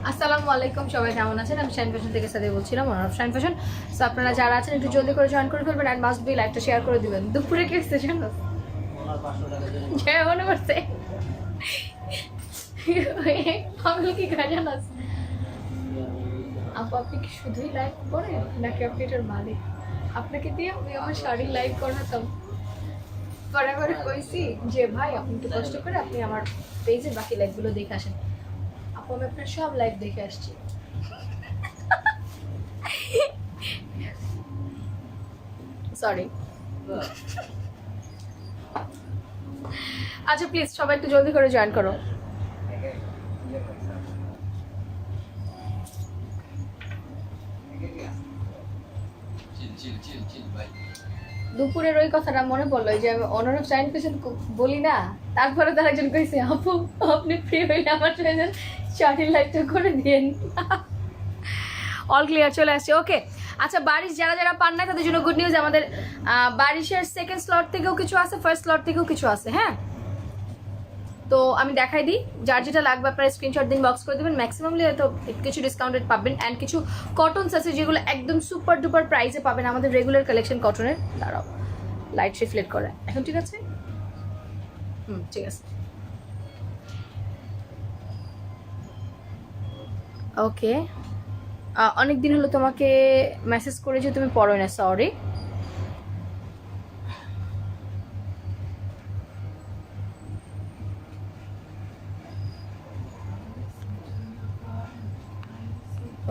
আসসালামু আলাইকুম, সবাই কেমন আছেন? আমি শাইন ফ্যাশন থেকে সাথে বলছিলাম, ওনার শাইন ফ্যাশন। সো আপনারা যারা আছেন একটু জলদি করে জয়েন করে ফেলবেন, অ্যান্ড মাস্ট বি লাইকটা শেয়ার করে দিবেন। দুপুরে কি এসছে জানো? মনে করছে পাগল কি খাজা না। আপু আপনি কি শুধুই লাইক করেন নাকি আপনি এটার মালিক? আপনাকে দিয়ে আমি আমার শাড়ি লাইক করাতাম। পরে কইছি যে ভাই আপনি একটু কষ্ট করে আপনি আমার পেজের বাকি লাইকগুলো দেখে আসেন। আপু আমি আপনার সব লাইভ দেখে আসছি। সরি। আচ্ছা প্লিজ সবাই একটু জলদি করে জয়েন করো। দুপুরের ওই কথাটা মনে পড়লো যে আমি অন্যান্য টাইম পেছন বলি না, তারপরে তার একজন কইছে আপু আপনি ফ্রি হইলে আমার ট্রেনের শাড়ির লাইটটা করে দিন। অল ক্লিয়ার চলে আসছে। ওকে আচ্ছা, বারিশ যারা যারা পান না তাদের জন্য গুড নিউজ, আমাদের বারিশের সেকেন্ড স্লট থেকেও কিছু আছে, ফার্স্ট স্লট থেকেও কিছু আছে। হ্যাঁ, তো আমি দেখাই দিই, যার যেটা লাগবে আপনারা স্ক্রিনশট দিন, বক্স করে দেবেন। ম্যাক্সিমামলি হয়তো কিছু ডিসকাউন্টেড পাবেন, অ্যান্ড কিছু কটনস আছে যেগুলো একদম সুপার ডুপার প্রাইসে পাবেন আমাদের রেগুলার কালেকশন কটনের। দাঁড়াও, লাইট রিফ্লেক্ট করে এখন ঠিক আছে। ঠিক আছে। ওকে, অনেক দিন হলো তোমাকে মেসেজ করে যে তুমি পড়ো না, সরি।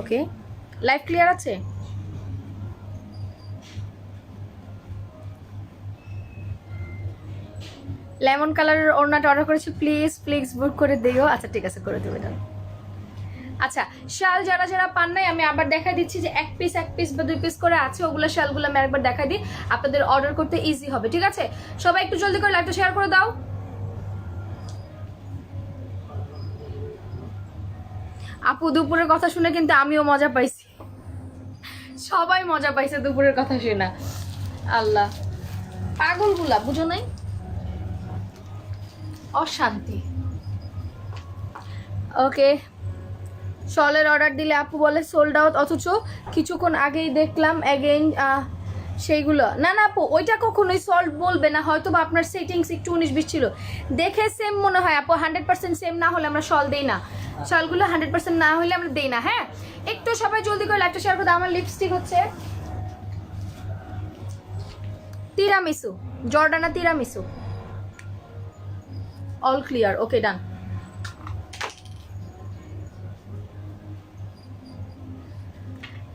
ওকে, লাইভ ক্লিয়ার আছে? লেমন কালারের ওড়নাটা অর্ডার করেছি, প্লিজ প্লিজ বুক করে দিও। আচ্ছা ঠিক আছে, করে দেবো। আচ্ছা, শাল যারা যারা পান নাই আমি আবার দেখাই দিচ্ছি যে এক পিস বা 2 পিস করে আছে, ওগুলো শালগুলো আমি একবার দেখাই দিই, আপনাদের অর্ডার করতে ইজি হবে। ঠিক আছে, সবাই একটু জলদি করে লাইভটা শেয়ার করে দাও। আপু দুপুরের কথা শুনে কিন্তু আমিও মজা পাইছি, সবাই মজা পাইছে দুপুরের কথা শুনে। আল্লাহ, পাগলগুলা বুঝো নাই, অশান্তি। ওকে, শলের অর্ডার দিলে আপু বলে সোল্ড আউট, অথচ কিছুক্ষণ আগেই দেখলাম অ্যাগেইন সেইগুলো। না না আপু, ওইটা কখনোই সল্ট বলবে না, হয়তো বা আপনার সেটিংস একটু 19-20 ছিল, দেখে সেম মনে হয়। আপু 100% সেম না হলে আমরা শল দেই না, শলগুলো 100% না হলে আমরা দেই না। হ্যাঁ, একটু সবাই জলদি করে লাইভটা শেয়ার করে দাও। আমার লিপস্টিক হচ্ছে tiramisu, Jordana tiramisu. All clear, okay done.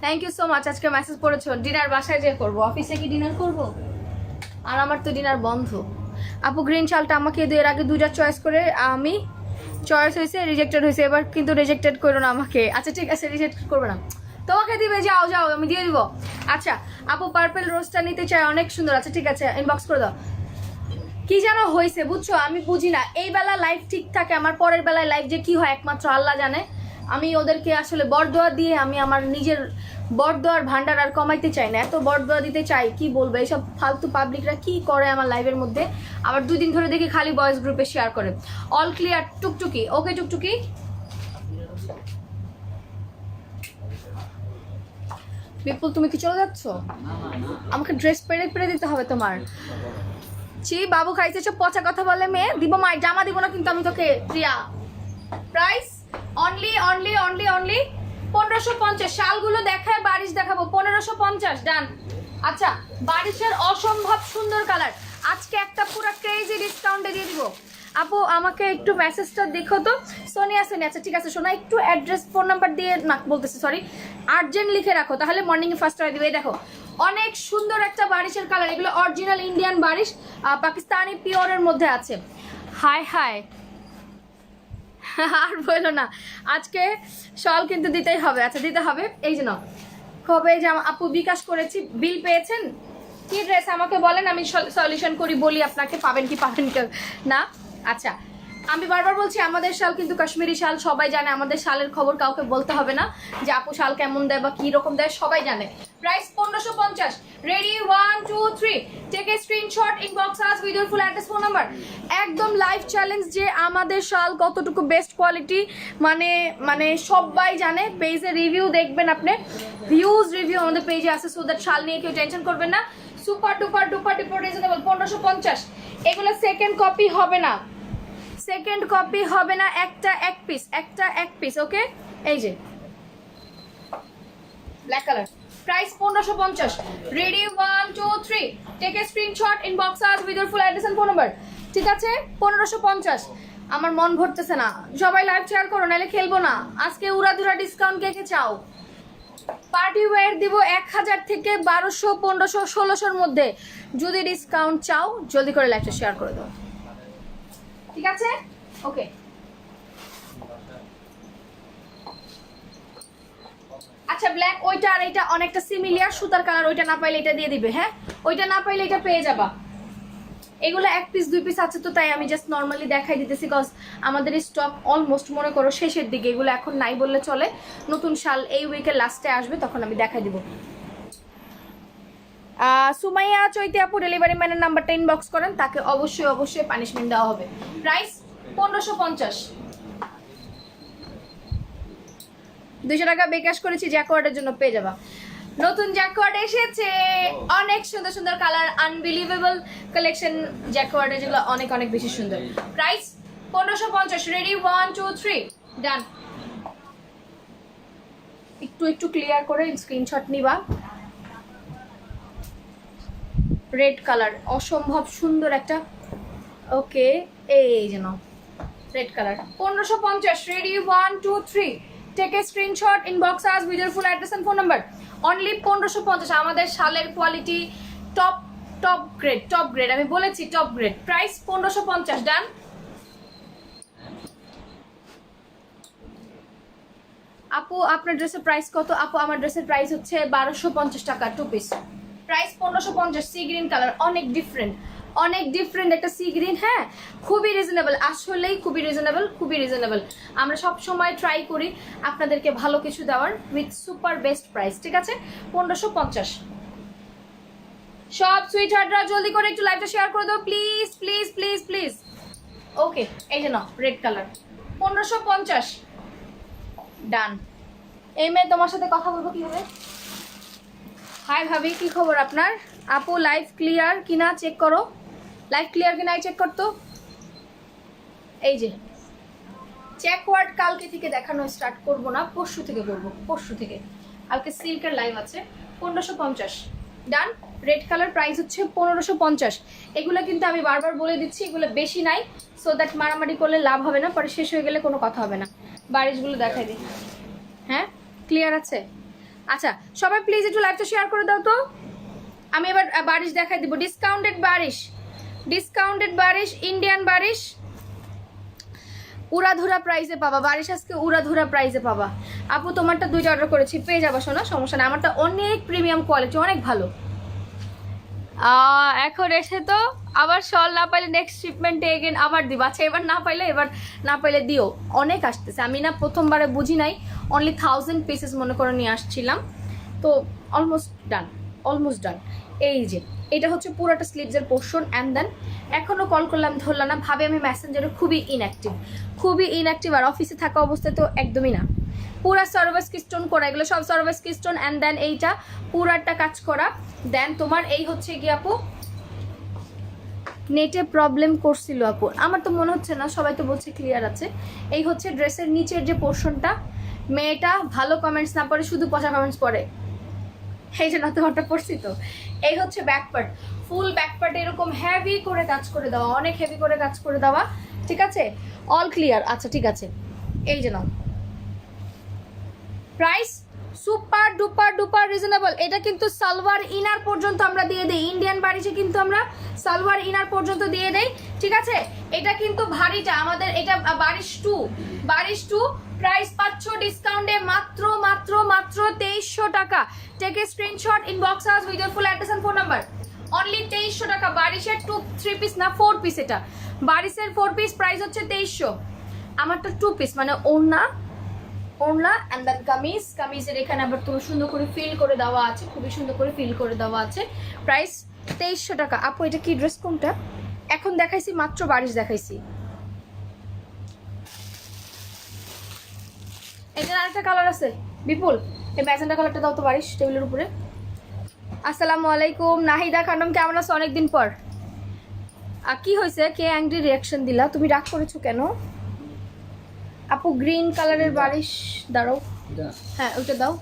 Thank you so much. আজকে মেসেজ পড়েছো, ডিনার বাসায় যেয়ে করবো, অফিসে কি ডিনার করব? আর আমার তো ডিনার বন্ধ। আপু গ্রিন শালটা আমাকে এর আগে 2টা চয়েস করে আমি চয়েস হয়েছে, রিজেক্টেড হয়েছে, এবার কিন্তু রিজেক্টেড করো না আমাকে। আচ্ছা ঠিক আছে, রিজেক্ট করবে না, তোমাকে দিবে, যাও যাও আমি দিয়ে দিব। আচ্ছা আপু পার্পল রোজটা নিতে চাই, অনেক সুন্দর। আচ্ছা ঠিক আছে, ইনবক্স করে দাও। কি যেন হয়েছে বুঝছো, আমি বুঝি না, এই বেলা লাইফ ঠিক থাকে, আমার পরের বেলায় লাইফ যে কি হয় একমাত্র আল্লাহ জানে। আমি ওদেরকে আসলে বরদোয়া দিয়ে আমি আমার নিজের বরদোয়ার ভান্ডার আর কমাইতে চাই না, এত বরদোয়া দিতে চাই কি বলবো। এইসব ফালতু পাবলিকরা কি করে আমার লাইভের মধ্যে, আবার 2 দিন ধরে দেখি খালি বয়েজ গ্রুপে শেয়ার করে। অল ক্লিয়ার টুকটুকি, ওকে টুকটুকি। বিপুল তুমি কি চলে যাচ্ছ? আমাকে ড্রেস পেরে দিতে হবে তোমার। ছি বাবু খাইছে সব পচা কথা বলে মেয়ে, দিব মাই জামা দিব না কিন্তু আমি তোকে। Priya price only only only only 1550। শালগুলো দেখায় বারিশ দেখাবো, 1550 ডান। আচ্ছা, বারিশের অসম্ভব সুন্দর কালার, আজকে একটা পুরো ক্রেজি ডিসকাউন্টে দিয়ে দিব। আপু আমাকে একটু মেসেজটা দেখো তো। সোনিয়া সোনিয়া, আচ্ছা ঠিক আছে সোনা, একটু অ্যাড্রেস ফোন নাম্বার দিয়ে না বলতেছি, সরি, আর্জেন্ট লিখে রাখো, তাহলে মর্নিংয়ে ফার্স্ট হয়ে দিবে। দেখো অনেক সুন্দর একটা বারিশের কালার, এগুলো অরিজিনাল ইন্ডিয়ান বারিশ, পাকিস্তানি পিওরের মধ্যে আছে। হাই হাই, আর বলো না, আজকে শল কিন্তু দিতেই হবে। আচ্ছা দিতে হবে, এই জন্য কবে যে আপু বিকাশ করেছি, বিল পেয়েছেন? কি ড্রেস আমাকে বলেন, আমি সলিউশন করি, বলি আপনাকে পাবেন কি পাবেন না। আচ্ছা আমি বারবার বলছি আমাদের শাল কিন্তু কাশ্মীরি শাল, সবাই জানে। আমাদের শালের খবর কাউকে বলতে হবে না যে আপু শাল কেমন দেয় বা কি রকম দেয়, সবাই জানে। Price 1550। Ready 1 2 3, take a screenshot, inbox us with your full address, phone number. একদম লাইভ চ্যালেঞ্জ যে আমাদের শাল কতটুকু বেস্ট কোয়ালিটি, মানে সবাই জানে। পেজে রিভিউ দেখবেন আপনি, ভিউজ রিভিউ আমাদের পেজে আছে, সো দ্যাট শাল নিয়ে কেউ টেনশন করবেন না। Super duper duper duper reasonable 1550। এগুলো সেকেন্ড কপি হবে না, সেকেন্ড কপি হবে না, একটা এক পিস, একটা এক পিস। ওকে, এই যে black colour, price 1550। Ready 1 2 3, take a screenshot, inbox us with your full address and phone number. ঠিক আছে, 1550। আমার মন ভরতেছে না, সবাই লাইভ শেয়ার করো, নাহলে খেলবো না আজকে। উড়াধুরা ডিসকাউন্ট কে কে চাও? পার্টি ওয়্যার দিব 1000 থেকে 1200 1500 1600-র মধ্যে। যদি ডিসকাউন্ট চাও জলদি করে লাইভটা শেয়ার করে দাও, ঠিক আছে? ওকে, আচ্ছা ব্ল্যাক ওইটা আর এটা অনেকটা সিমিলার, সুতার কালার। ওইটা না পাইলে এটা দিয়ে দিবে, হ্যাঁ ওইটা না পাইলে এটা পেয়ে যাবা। এগুলো এক পিস দুই পিস আছে তো, তাই আমি জাস্ট নর্মালি দেখাই দিতেছি, কজ আমাদের স্টক অলমোস্ট মনে করো শেষের দিকে। এগুলো এখন নাই বললে চলে, নতুন শাল এই উইকের লাস্টে আসবে, তখন আমি দেখাই দিব। সুমাইয়া চৈতি আপু ডেলিভারি ম্যানের নাম্বারটা ইনবক্স করেন, তাকে অবশ্যই অবশ্যই পানিশমেন্ট দেওয়া হবে। প্রাইস 1550। 200 টাকা বিকাশ করেছি, জ্যাকওয়ার্ডের জন্য পেয়ে যাবা। নতুন জ্যাকওয়ার্ড এসেছে, অনেক সুন্দর সুন্দর কালার, আনবিলিভেবল কালেকশন জ্যাকওয়ার্ডের, যেগুলো অনেক অনেক বেশি সুন্দর। প্রাইস 1550। রেডি 1 2 3, ডান। একটু একটু ক্লিয়ার করে স্ক্রিনশট নিবা। রেড কালার, অসম্ভব সুন্দর একটা। ওকে, এই যেন red colour 1550। Ready 1 2 3, take a screenshot, inbox us with your full address and phone number. Only 1550। আমাদের শালের quality top top grade, top grade, আমি বলেছি টপ গ্রেড। প্রাইস 1550, ডান। আপু আপনার ড্রেসের প্রাইস কত? আপু আমার ড্রেসের প্রাইস হচ্ছে 1250 টাকা, 2 piece. Price 1550। Sea green colour, অনেক ডিফারেন্ট, অনেক ডিফারেন্ট একটা সি গ্রিন। হ্যাঁ, খুবই রিজনেবল, আসলেই খুবই রিজনেবল, খুবই রিজনেবল। আমরা সব সময় ট্রাই করি আপনাদেরকে ভালো কিছু দেওয়ার উইথ সুপার বেস্ট প্রাইস, ঠিক আছে? 1550। সব সুইট হার্টরা জলদি করে একটু লাইভটা শেয়ার করে দাও প্লিজ প্লিজ প্লিজ প্লিজ। ওকে, এই যে নাও রেড কালার 1550, ডান। এই মেয়ে তোমার সাথে কথা বলবো কিভাবে? হাই ভাবি, কি খবর আপনার? আপু লাইভ ক্লিয়ার কিনা চেক করো, লাইভ ক্লিয়ার কিনা চেক করতো। এই যে চেকওয়ার্ড কালকে থেকে দেখানো স্টার্ট করব না, পরশু থেকে করবো, পরশু থেকে। কালকে সিল্কের লাইভ আছে। 1550, ডান। রেড কালার, প্রাইস হচ্ছে 1550। এগুলো কিন্তু আমি বারবার বলে দিচ্ছি, এগুলো বেশি নাই, সো দ্যাট মারামারি করলে লাভ হবে না, পরে শেষ হয়ে গেলে কোনো কথা হবে না। বারিশগুলো দেখাই দিই, হ্যাঁ ক্লিয়ার আছে? আচ্ছা সবাই প্লিজ একটু লাইভটা শেয়ার করে দাও তো। আমি এবার বারিশ দেখাই দিব, ডিসকাউন্টেড বারিশ, ডিসকাউন্টেড বারিশ, ইন্ডিয়ান বারিশ, উড়াধুরা প্রাইসে পাবা। বারিশ আজকে উড়াধুরা প্রাইসে পাবা। আপু তোমারটা 2টা অর্ডার করেছি, পেয়ে যাবা শোনা, সমস্যা না। আমারটা অনেক প্রিমিয়াম কোয়ালিটি, অনেক ভালো। এখন এসে তো আবার শল না পাইলে নেক্সট শিপমেন্টে এগেন আবার দিব। আচ্ছা এবার না পাইলে দিও, অনেক আসতেছে। আমি না প্রথমবারে বুঝি নাই, অনলি 1000 পিসেস মনে করে নিয়ে আসছিলাম, তো অলমোস্ট ডান, অলমোস্ট ডান। এই যে এটা হচ্ছে পুরোটা স্লিভসের পোর্শন। অ্যান্ড দেন এখনও কল করলাম ধরলাম না, ভাবে আমি মেসেঞ্জারে খুবই ইনঅ্যাক্টিভ, খুবই ইনঅ্যাক্টিভ। আর অফিসে থাকা অবস্থায় তো একদমই না। পুরা সার্ভিস কিস্টোন করা, এগুলো সব সার্ভিস কিস্টোন। অ্যান্ড দেন এইটা পুরাটা কাজ করা। দেন তোমার এই হচ্ছে কি আপু, নেটে প্রবলেম করছিল আপু, আমার তো মনে হচ্ছে না, সবাই তো বলছে ক্লিয়ার আছে। এই হচ্ছে ড্রেসের নিচের যে পোর্শনটা। মেয়েটা ভালো কমেন্টস না পড়ে, শুধু পচা কমেন্টস পড়ে, এই জন্য তোমারটা পড়ছি তো। এই হচ্ছে back part, full back part এরকম হেভি করে কাজ করে দেওয়া, অনেক হেভি করে কাজ করে দেওয়া, ঠিক আছে? অল ক্লিয়ার, আচ্ছা ঠিক আছে। এই যে নাও, price super duper duper reasonable. এটা কিন্তু সালোয়ার ইনার পর্যন্ত আমরা দিয়ে দেই, ইন্ডিয়ান বারিশে কিন্তু আমরা সালোয়ার ইনার পর্যন্ত দিয়ে দেই, ঠিক আছে? এটা কিন্তু ভারীটা আমাদের, এটা বারিশ টু, প্রাইস পাচ্ছ ডিসকাউন্টে মাত্র মাত্র মাত্র 2300 টাকা। Take a screenshot, inbox us with your full address and phone number. Only 2300 টাকা। বারিশের 3 পিস না 4 পিস, এটা বারিশের 4 পিস, প্রাইস হচ্ছে 2300। আমারটা 2 পিস, মানে ওড়না অ্যান্ড দেন কামিজের এখানে আবার তুমি সুন্দর করে ফিল করে দেওয়া আছে, খুবই সুন্দর করে ফিল করে দেওয়া আছে। প্রাইস 2300 টাকা। আপু এটা কি ড্রেস কোনটা? এখন দেখাইছি মাত্র বারিশ দেখাইছি। এটার আরেকটা কালার আছে বিপুল, এই ম্যাজেন্টা কালারটা দাও তো বারিশ টেবিলের উপরে। আসসালামু আলাইকুম নাহিদা খানম, কেমন আছো? অনেকদিন পর। কি হয়েছে, কে অ্যাংরি রিয়াকশন দিলা? তুমি রাগ করেছো কেন? আপু গ্রিন কালারের বারিশ দাঁড়াও, হ্যাঁ ওইটা দাও।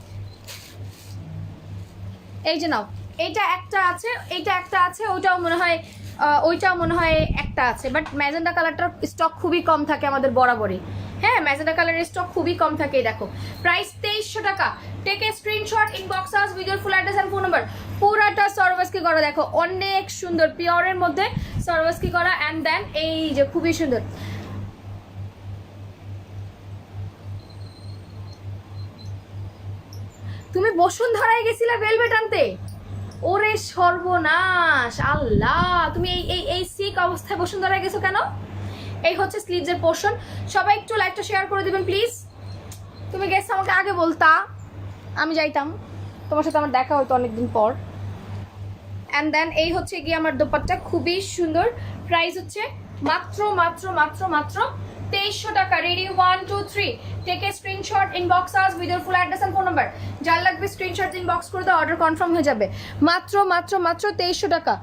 এই যে নাও, এইটা একটা আছে, এইটা একটা আছে, ওইটাও মনে হয় একটা আছে, বাট ম্যাজেন্ডা কালারটার স্টক খুবই কম থাকে আমাদের বরাবরই। হ্যাঁ ম্যাজেন্ডা কালারের স্টক খুবই কম থাকে। দেখো প্রাইস 2300 টাকা। Take a screenshot, inbox us with your full address and phone number. পুরাটা সরওয়াস্কি করা, দেখো অনেক সুন্দর, পিওরের মধ্যে সরওয়াস্কি করা, অ্যান্ড দেন এই যে খুবই সুন্দর। তুমি বসুন্ধরায় গেছিলা ভেলভেট আনতে? ওরে সর্বনাশ, আল্লাহ, তুমি এই সিক অবস্থায় বসুন্ধরায় গেছো কেন? এই হচ্ছে স্লিভসের পোর্শন। সবাই একটু লাইকটা শেয়ার করে দিবেন প্লিজ। তুমি গেছো, আমাকে আগে বলতা, আমি যাইতাম, তোমার সাথে আমার দেখা হয়তো অনেকদিন পর। অ্যান্ড দেন এই হচ্ছে গিয়ে আমার দোপাট্টা, খুবই সুন্দর। প্রাইস হচ্ছে মাত্র 2300 টাকা। Ready 1 2 3, take a screenshot, inbox us with your full address and phone number. যার লাগবে স্ক্রিনশট ইনবক্স করে দাও, অর্ডার কনফার্ম হয়ে যাবে। মাত্র 2300 টাকা।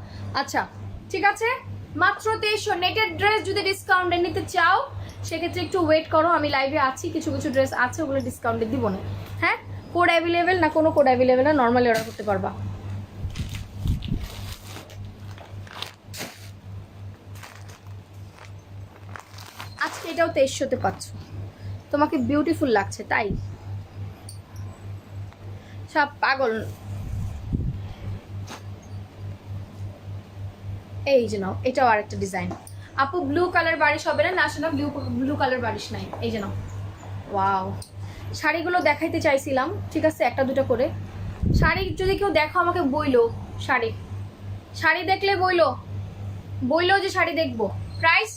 আচ্ছা ঠিক আছে, মাত্র 2300। নেটের ড্রেস যদি ডিসকাউন্টে নিতে চাও সেক্ষেত্রে একটু ওয়েট করো, আমি লাইভে আছি, কিছু ড্রেস আছে ওগুলো ডিসকাউন্টে দিব না। হ্যাঁ কোড অ্যাভেলেবেল না, কোনো কোড অ্যাভেলেবেল না, নর্মালি অর্ডার করতে পারবা। আজকে এটাও 2300-তে পাচ্ছ, তোমাকে বিউটিফুল লাগছে তাই। সব পাগল। এই যে নাও, এটাও আরেকটা ডিজাইন। আপু ব্লু কালার বারিশ হবে না? না শোনা, ব্লু কালার বারিশ নাই। এই যে নাও, ওয়াও। শাড়িগুলো দেখাইতে চাইছিলাম, ঠিক আছে, একটা দুটো করে শাড়ি যদি কেউ দেখো আমাকে বইলো, শাড়ি দেখলে বইলো যে শাড়ি দেখবো। প্রাইস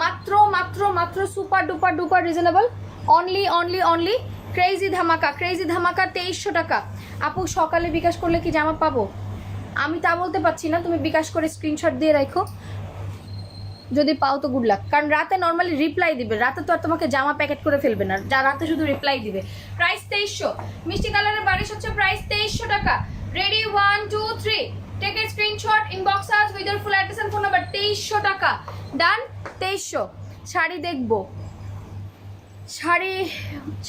মাত্র super duper reasonable. Only crazy ধামাকা 2300 টাকা। আপু সকালে বিকাশ করলে কি জামা পাবো? আমি তা বলতে পারছি না, তুমি বিকাশ করে স্ক্রিনশট দিয়ে রাখো, যদি পাও তো গুড লাক। কারণ রাতে নর্মালি রিপ্লাই দিবে, রাতে তো আর তোমাকে জামা প্যাকেট করে ফেলবে না, যা রাতে শুধু রিপ্লাই দিবে। প্রাইস 2300। মিষ্টি কালারের বারিশ হচ্ছে প্রাইস 2300 টাকা। Ready 1 2 3, take a screenshot, inbox us with your full address and phone number. 2300 টাকা ডান। 2300। শাড়ি দেখবো,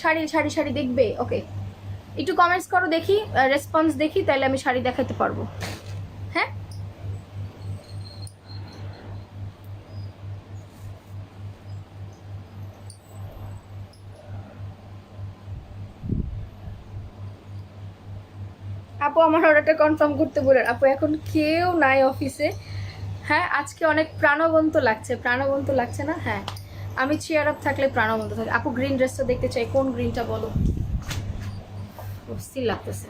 শাড়ি দেখবে? ওকে, একটু কমেন্টস করো দেখি, রেসপন্স দেখি, তাহলে আমি শাড়ি দেখাতে পারবো। হ্যাঁ আপু আমার অর্ডারটা কনফার্ম করতে বলেন। আপু এখন কেউ নাই অফিসে। হ্যাঁ আজকে অনেক প্রাণবন্ত লাগছে না? হ্যাঁ আমি চেয়ার আপ থাকলে প্রাণবন্ত থাকে। আপু গ্রিন ড্রেসটা দেখতে চাই, কোন গ্রিনটা বলো? অস্থির লাগতেছে।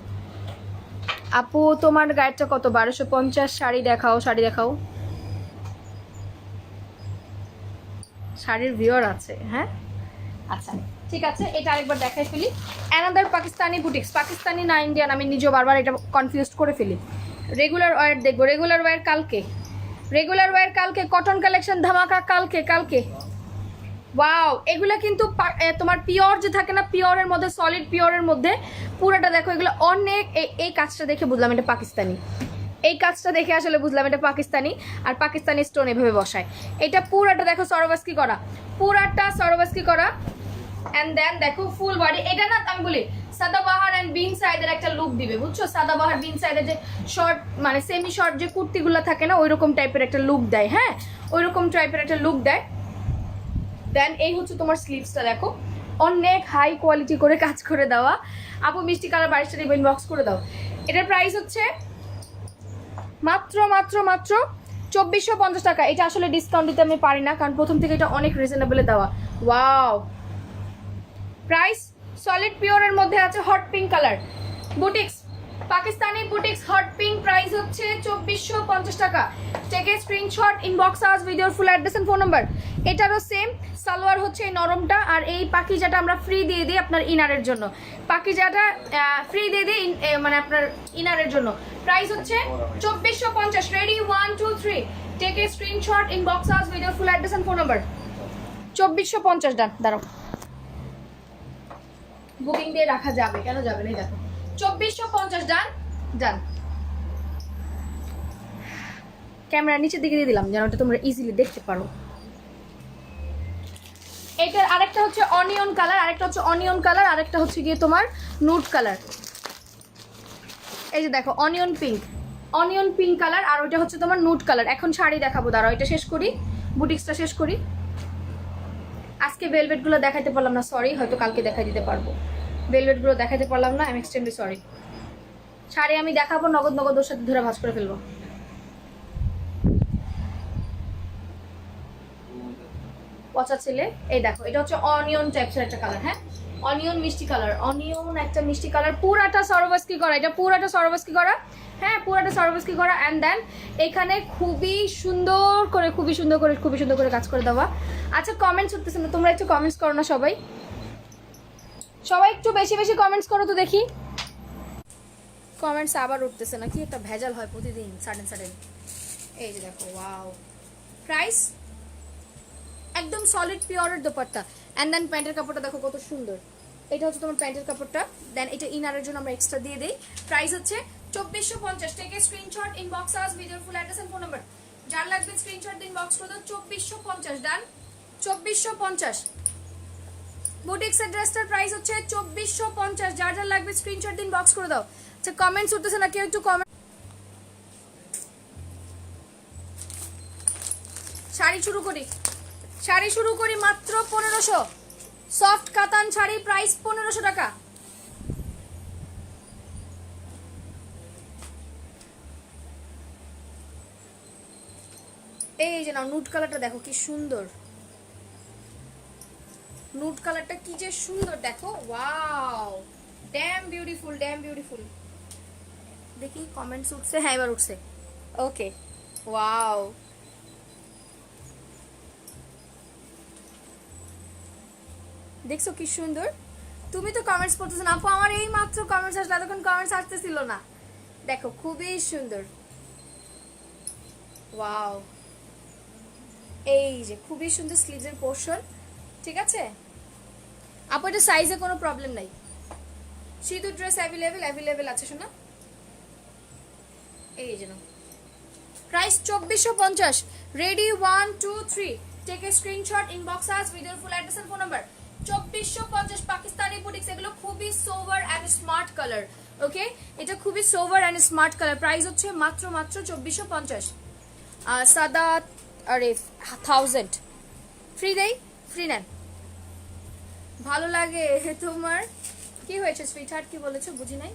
আপু তোমার গায়েরটা কত? 1250। শাড়ি দেখাও। শাড়ির ভিউয়ার আছে? হ্যাঁ আচ্ছা ঠিক আছে, এটা আরেকবার দেখাই ফেলি। অ্যানাদার পাকিস্তানি বুটিক্স, পাকিস্তানি না ইন্ডিয়ান, আমি নিজেও বারবার এটা কনফিউজ করে ফেলি। রেগুলার ওয়্যার দেখবো, রেগুলার ওয়্যার কালকে, কটন কালেকশন ধামাকা কালকে। ওয়াও, এগুলো কিন্তু তোমার পিওর যে থাকে না, পিওরের মধ্যে, সলিড পিওরের মধ্যে পুরোটা দেখো, এগুলো অনেক। এই কাজটা দেখে বুঝলাম এটা পাকিস্তানি, এই কাজটা দেখে আসলে বুঝলাম এটা পাকিস্তানি। আর পাকিস্তানি স্টোন এভাবে বসায়। এটা পুরাটা দেখো সরওয়াস্কি করা, অ্যান্ড দেন দেখো ফুল বডি। এটা না আমি বলি সাদাবাহার অ্যান্ড বিন সাইডের একটা লুক দিবে, বুঝছো? সাদাবাহার বিন সাইডের যে শর্ট, মানে সেমি শর্ট যে কুর্তিগুলো থাকে না, ওইরকম টাইপের একটা লুক দেয়। হ্যাঁ ওইরকম টাইপের একটা লুক দেয়। দেন এই হচ্ছে তোমার স্লিভসটা, দেখো অনেক হাই কোয়ালিটি করে কাজ করে দেওয়া। আপু মিষ্টি কালার বারিশটা ইনবক্স করে দাও। এটার প্রাইস হচ্ছে মাত্র 2450 টাকা। এটা আসলে ডিসকাউন্ট দিতে আমি পারি না, কারণ প্রথম থেকে এটা অনেক রিজনেবলে দেওয়া। ওয়াও, প্রাইস সলিড পিওরের মধ্যে আছে hot pink colour. Boutiques Pakistani boutiques hot pink price হচ্ছে 2450 টাকা। Take a screenshot, inbox us with your full address and phone number. এটারও সেম সালোয়ার হচ্ছে এই নরমটা, আর এই পাকিজাটা আমরা ফ্রি দিয়ে দিই আপনার ইনারের জন্য। পাকিজাটা ফ্রি দিয়ে দিই মানে আপনার ইনারের জন্য। প্রাইস হচ্ছে 2450। Ready 1 2 3, take a screenshot, inbox us with your full address and phone number. 2450 done. দাঁড়াও, বুকিং দিয়ে রাখা যাবে, কেন যাবে না? দেখো 2450 ডান ডান। ক্যামেরা নিচের দিকে দিয়ে দিলাম যেন ওটা তোমরা ইজিলি দেখতে পারো। এটার আরেকটা হচ্ছে অনিয়ন কালার, আরেকটা হচ্ছে অনিয়ন কালার, আরেকটা হচ্ছে গিয়ে তোমার নুড কালার। এই যে দেখো অনিয়ন পিঙ্ক কালার, আর ওইটা হচ্ছে তোমার নুড কালার। এখন শাড়ি দেখাবো, দাঁড়াও এটা শেষ করি, বুটিক্সটা শেষ করি। আজকে ভেলভেটগুলো দেখাতে পারলাম না, সরি, হয়তো কালকে দেখাই দিতে পারবো। ভেলভেটগুলো দেখাতে পারলাম না, I am extremely sorry. Sari আমি দেখাবো, নগদ নগদ ওর সাথে ধরে ভাঁজ করে ফেলবো। পচা ছেলে। এই দেখো এটা হচ্ছে অনিয়ন টাইপসের একটা কালার, হ্যাঁ অনিয়ন মিষ্টি কালার, অনিয়ন একটা মিষ্টি কালার, পুরাটা সরোবস্কি করা, এটা পুরাটা সরোবস্কি করা, হ্যাঁ পুরাটা সরোবস্কি করা। অ্যান্ড দেন এখানে খুবই সুন্দর করে কাজ করে দেওয়া। আচ্ছা কমেন্টস উঠতেছে না, তোমরা একটু কমেন্টস করো না সবাই, একটু বেশি বেশি কমেন্টস করো তো দেখি। কমেন্টস আবার উঠতেছে না, কি একটা ভেজাল হয় প্রতিদিন সাডেন। এই যে দেখো, ওয়াও। প্রাইস একদম সলিড পিওরের দোপাট্টা। অ্যান্ড দেন প্যান্টের কাপড়টা দেখো কত সুন্দর। এটা হচ্ছে তোমার প্যান্টের কাপড়টা, দেন এটা ইনারের জন্য আমরা এক্সট্রা দিয়ে দিই। প্রাইস হচ্ছে 2450। Take a screenshot, inbox us with your full address and phone number. যার লাগবে স্ক্রিনশট দিন, বক্স করে দাও। 2450 ডান, 2450। বুটিক্স অ্যাড্রেসটার প্রাইস হচ্ছে 2450। যার লাগবে স্ক্রিনশট দিন, বক্স করে দাও। আচ্ছা কমেন্টস উঠতেছে না, কেউ একটু কমেন্ট। শাড়ি শুরু করি মাত্র 1500। সফট কাতান শাড়ি প্রাইস 1500 টাকা। এই যে নাও, নুড কালারটা দেখো কি সুন্দর, নুড কালারটা কি যে সুন্দর দেখো, ওয়াও, ড্যাম বিউটিফুল। দেখি কমেন্টস উঠছে, হ্যাঁ এবার উঠছে, ওকে, ওয়াও। দেখছো কি সুন্দর? তুমি তো কমেন্টস পড়তেছো না আপু, আমার এই মাত্র কমেন্টস আসলে, এতক্ষণ কমেন্টস আসতেছিল না। দেখো খুবই সুন্দর, ওয়াও। এই যে খুবই সুন্দর স্লিভসের পোর্শন, ঠিক আছে আপু, এটা সাইজে কোনো প্রবলেম নাই। শীতের ড্রেস অ্যাভেলেবেল আছে শোনা। এই যে নাও, price 2450। Ready 1 2 3, take a screenshot, inbox us with your full address and phone number. 2450 Pakistani boutiques, এগুলো খুবই sober and smart colour, okay এটা খুবই sober and smart colour. Price হচ্ছে মাত্র 2450। সাদা আরে 1000 ফ্রি দেই, ফ্রি নেন। ভালো লাগে তোমার? কি হয়েছে সুইটহার্ট, কি বলেছো বুঝি নাই?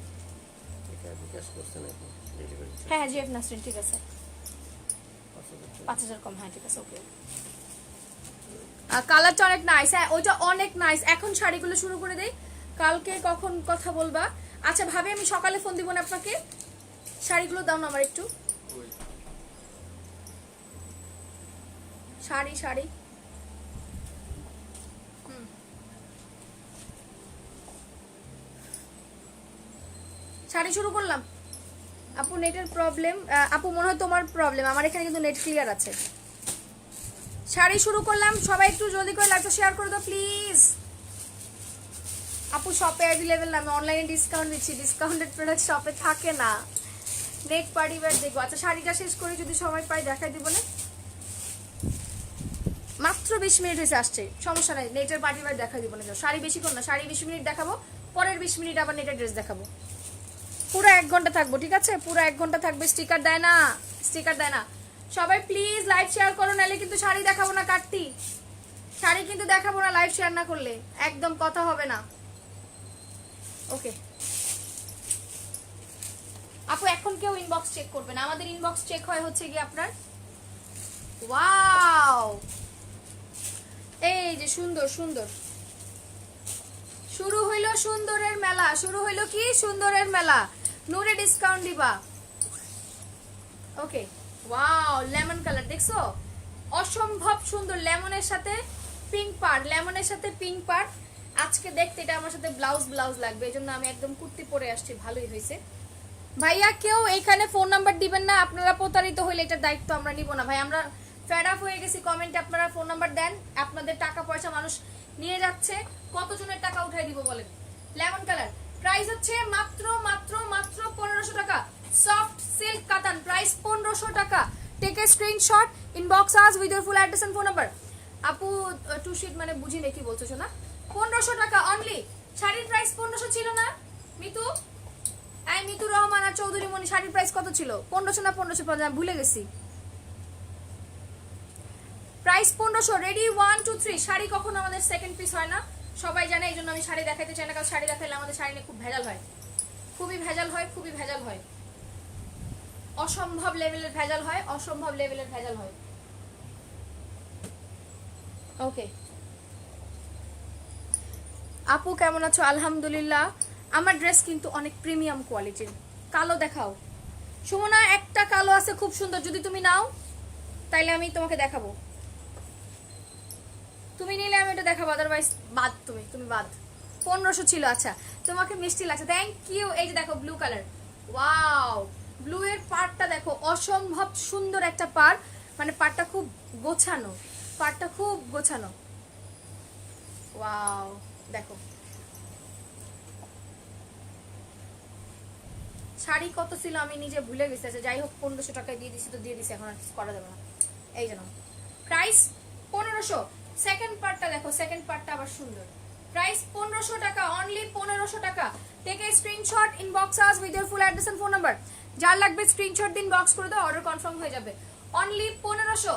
হ্যাঁ জিএফ নাসরিন, ঠিক আছে 5000 কম, হ্যাঁ ঠিক আছে ওকে। কালারটা অনেক নাইস, হ্যাঁ ওইটা অনেক নাইস। এখন শাড়িগুলো শুরু করে দেই, কালকে কখন কথা বলবা? আচ্ছা ভাবে আমি সকালে ফোন দিব না আপনাকে, শাড়িগুলো দাও না আমার একটু। শাড়ি শাড়ি শুরু করলাম। আপু নেটের প্রবলেম, আপু মনে হয় তোমার প্রবলেম, আমার এখানে কিন্তু নেট ক্লিয়ার আছে। শাড়ি শুরু করলাম, সবাই একটু জলদি করে লাইভটা শেয়ার করে দাও প্লিজ। আপু শপে অ্যাভেলেবেল না, আমি অনলাইনে ডিসকাউন্ট দিচ্ছি, ডিসকাউন্টেড প্রোডাক্ট শপে থাকে না। নেট পার্টি ওয়্যার দেখবো। আচ্ছা শাড়িটা শেষ করে যদি সময় পাই দেখাই দিব না, মাত্র 20 মিনিট হয়েছে আসছে, সমস্যা নাই, নেটের পার্টি ওয়্যার দেখাই দিব না। শাড়ি বেশিক্ষণ না, শাড়ি 20 মিনিট দেখাবো, পরের 20 মিনিট আবার নেটের ড্রেস দেখাবো। পুরো 1 ঘন্টা থাকবো, ঠিক আছে পুরো 1 ঘন্টা থাকবে। স্টিকার দেয় না, সবাই প্লিজ লাইভ শেয়ার করো, নাহলে কিন্তু শাড়ি দেখাবো না কাটতি, শাড়ি কিন্তু দেখাবো না লাইভ শেয়ার না করলে, একদম কথা হবে না, ওকে। আপু এখন কেউ ইনবক্স চেক করবে না, আমাদের ইনবক্স চেক হয় হচ্ছে কি আপনার, ওয়াও এই যে সুন্দর শুরু হইলো সুন্দরের মেলা, শুরু হইলো কি সুন্দরের মেলা। নূরে ডিসকাউন্ট দিবা। ওকে, ওয়াও লেমন কালার দেখছো, অসম্ভব সুন্দর। লেমনের সাথে পিঙ্ক পার্ট, লেমনের সাথে পিঙ্ক পার্ট। আজকে দেখতে এটা আমার সাথে ব্লাউজ লাগবে, এই জন্য আমি একদম কুর্তি পরে আসছি। ভালোই হয়েছে ভাইয়া। কেউ এইখানে ফোন নাম্বার দিবেন না, আপনারা প্রতারিত হইলে এটার দায়িত্ব আমরা নিব না ভাই। আমরা ফেড আপ হয়ে গেছি, কমেন্টে আপনারা ফোন নাম্বার দেন। আপনাদের টাকা পয়সা মানুষ নিয়ে যাচ্ছে, কতজনের টাকা উঠাই দিব বলেন। লেমন কালার, প্রাইস হচ্ছে মাত্র মাত্র মাত্র 1500 টাকা। সফট সিল্ক কাতান, প্রাইস 1500 টাকা। Take a screenshot, inbox us with your full address and phone number. আপু টু শিট মানে বুঝি না কি বলছো না। 1500 টাকা অনলি। শাড়ির প্রাইস 1500 ছিল না মিতু? এই মিতু রহমান আর চৌধুরী মনি, শাড়ির প্রাইস কত ছিল? 1500 না 1550? আমি ভুলে গেছি। প্রাইস 1500। রেডি 1 2 3। শাড়ি কখনো আমাদের সেকেন্ড পিস হয় না, সবাই জানে। এই জন্য আমি শাড়ি দেখাইতে চাই না, কারণ শাড়ি দেখাইলে আমাদের শাড়ি নিয়ে খুব ভেজাল হয়, খুবই ভেজাল হয়, খুবই ভেজাল হয়। অসম্ভব লেভেলের ভেজাল হয়, অসম্ভব লেভেলের ভেজাল হয়। ওকে আপু কেমন আছো? আলহামদুলিল্লাহ। আমার ড্রেস কিন্তু অনেক প্রিমিয়াম কোয়ালিটির। কালো দেখাও সুমনা, একটা কালো আছে খুব সুন্দর, যদি তুমি নাও তাইলে আমি তোমাকে দেখাবো। তুমি নিলে আমি এটা দেখাবো, আদারওয়াইজ বাদ। তুমি বাদ। 1500 ছিল। আচ্ছা তোমাকে মিষ্টি লাগছে, থ্যাংক ইউ। এই যে দেখো ব্লু কালার, ওয়াও ব্লু এর পাড়টা দেখো, অসম্ভব সুন্দর একটা পাড়, মানে পাড়টা খুব গোছানো, পাড়টা খুব গোছানো। ওয়াও দেখো শাড়ি কত ছিল আমি নিজে ভুলে গেছি। আচ্ছা যাই হোক, 1500 টাকায় দিয়ে দিছি তো দিয়ে দিছি, এখন আর কিছু করা যাবে না। এই জন্য প্রাইস 1500। সেকেন্ড পার্টটা দেখো, সেকেন্ড পার্টটা আবার সুন্দর। প্রাইস 1500 টাকা অনলি, 1500 টাকা। Take a screenshot, inbox us with your full address and phone number. যার লাগবে স্ক্রিনশট দিন, বক্স করে দাও, অর্ডার কনফার্ম হয়ে যাবে। অনলি 1500।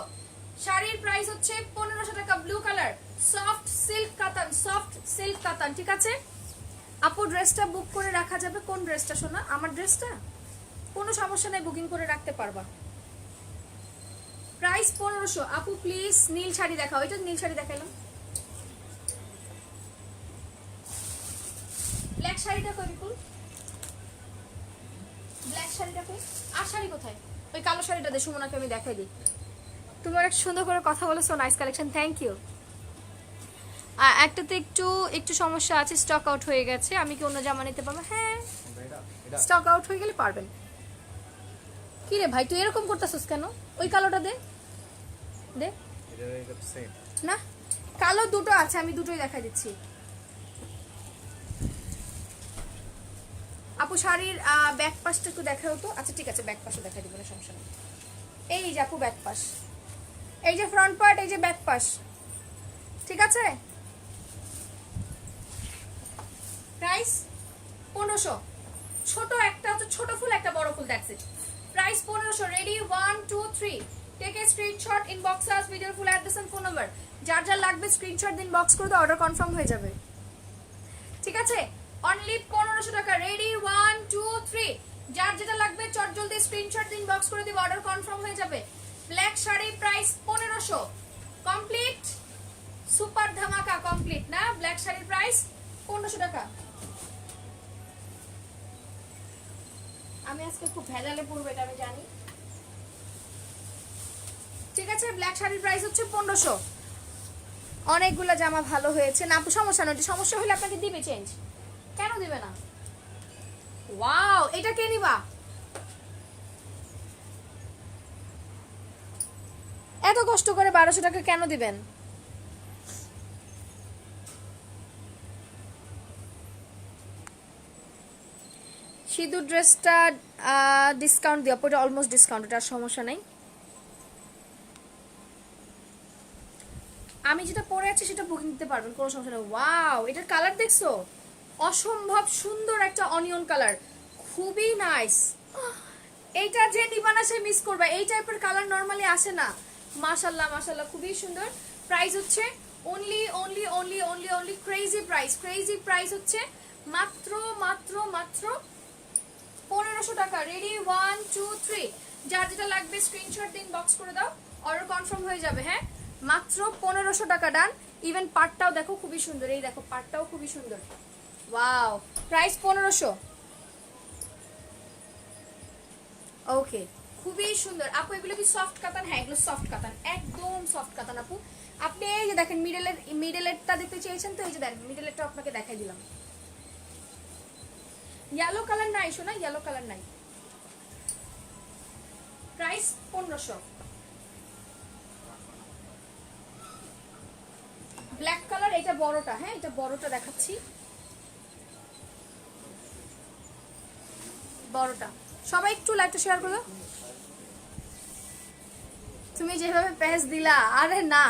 শাড়ির প্রাইস হচ্ছে 1500 টাকা। ব্লু কালার, সফট সিল্ক কাতান, সফট সিল্ক কাতান। ঠিক আছে আপু, ড্রেসটা বুক করে রাখা যাবে? কোন ড্রেসটা সোনা? আমার ড্রেসটা? কোনো সমস্যা নাই, বুকিং করে রাখতে পারবা। প্রাইস 1500। আপু প্লিজ নীল শাড়ি দেখাও। এটা নীল শাড়ি দেখাইলাম, ব্ল্যাক শাড়িটা কই বিপুল? ব্ল্যাক শাড়িটা কই? আর শাড়ি কোথায়? ওই কালো শাড়িটা দে, সুমনাকে আমি দেখাই দিই। তুমি অনেক সুন্দর করে কথা বলেছো, নাইস কালেকশন, থ্যাংক ইউ। একটাতে একটু একটু সমস্যা আছে, স্টক আউট হয়ে গেছে। আমি কি অন্য জামা নিতে পারবো? হ্যাঁ, স্টক আউট হয়ে গেলে পারবেন। কি রে ভাই তুই এরকম করতেছিস কেন? ওই কালোটা দে দে। না কালো দুটো আছে, আমি দুটোই দেখাই দিচ্ছি। আপু শাড়ির ব্যাক পাশটা একটু দেখাও তো। আচ্ছা ঠিক আছে, ব্যাক পাশও দেখাই দিব না, সমস্যা নেই। এই যে আপু ব্যাক পাশ, এই যে ফ্রন্ট পার্ট, এই যে ব্যাক পাশ। ঠিক আছে প্রাইস 1500। ছোট একটা হচ্ছে ছোট ফুল, একটা বড় ফুল, that's it. Price 1500। Ready 1 2 3। Take a screenshot, inbox us with your full address and phone number. যার যার লাগবে স্ক্রিনশট দিন, বক্স করে দাও, অর্ডার কনফার্ম হয়ে যাবে। ঠিক আছে অনলি 1500 টাকা। রেডি 1 2 3। যার যেটা লাগবে চট জলদি স্ক্রিনশট দিন, বক্স করে দিব, অর্ডার কনফার্ম হয়ে যাবে। Black sari price 1500 complete. Super ধামাকা কমপ্লিট না? ব্ল্যাক শাড়ির প্রাইস 1500 টাকা। আমি আজকে খুব ভেজালে পড়বো, এটা আমি জানি। ঠিক আছে ব্ল্যাক শাড়ির প্রাইস হচ্ছে 1500। অনেকগুলো জামা ভালো হয়েছে না আপু, সমস্যা নয়। সমস্যা হলে আপনাকে দিবে চেঞ্জ, কেন দিবে না? ওয়াও এটা কে নিবা? এত কষ্ট করে 1200 টাকা কেন দিবেন? সিঁদুর ড্রেসটা ডিসকাউন্ট দিও, ওটা অলমোস্ট ডিসকাউন্ট, ওটা সমস্যা নাই। আমি যেটা পরে আছি সেটা বুকিং দিতে পারবেন, কোনো সমস্যা নেই। ওয়াও এটার কালার দেখছো, অসম্ভব সুন্দর একটা অনিয়ন কালার, খুবই নাইস। এইটা যে দিবা না সে মিস করবে, এই টাইপের কালার নরমালি আসে না। মাশাআল্লাহ মাশাআল্লাহ, খুবই সুন্দর। প্রাইস হচ্ছে only only only only only crazy price, crazy price হচ্ছে মাত্র মাত্র মাত্র 1500 টাকা। রেডি 1 2 3। যার যেটা লাগবে স্ক্রিনশট দিন, বক্স করে দাও, অর্ডার কনফার্ম হয়ে যাবে। হ্যাঁ মাত্র 1500 টাকা ডান। ইভেন পাটটাও দেখো খুবই সুন্দর, এই দেখো পাটটাও খুবই সুন্দর। Wow price 1500। ওকে, খুবই সুন্দর আপু। এগুলো কি সফট কাতান? হ্যাঁ এগুলো সফট কাতান, একদম সফট কাতান আপু। আপনি এই যে দেখেন মিডলেরটা দেখতে চেয়েছেন তো, এই যে দেখেন মিডলেরটা আপনাকে দেখাই দিলাম। ইয়েলো কালার নাই শোনা, ইয়েলো কালার নাই। প্রাইস 1500। ব্ল্যাক কালার, এটা বড়টা, হ্যাঁ এটা বড়টা দেখাচ্ছি, বড়টা। সবাই একটু লাইকটা শেয়ার করো। তুমি যেভাবে প্যাচ দিলা, আরে না।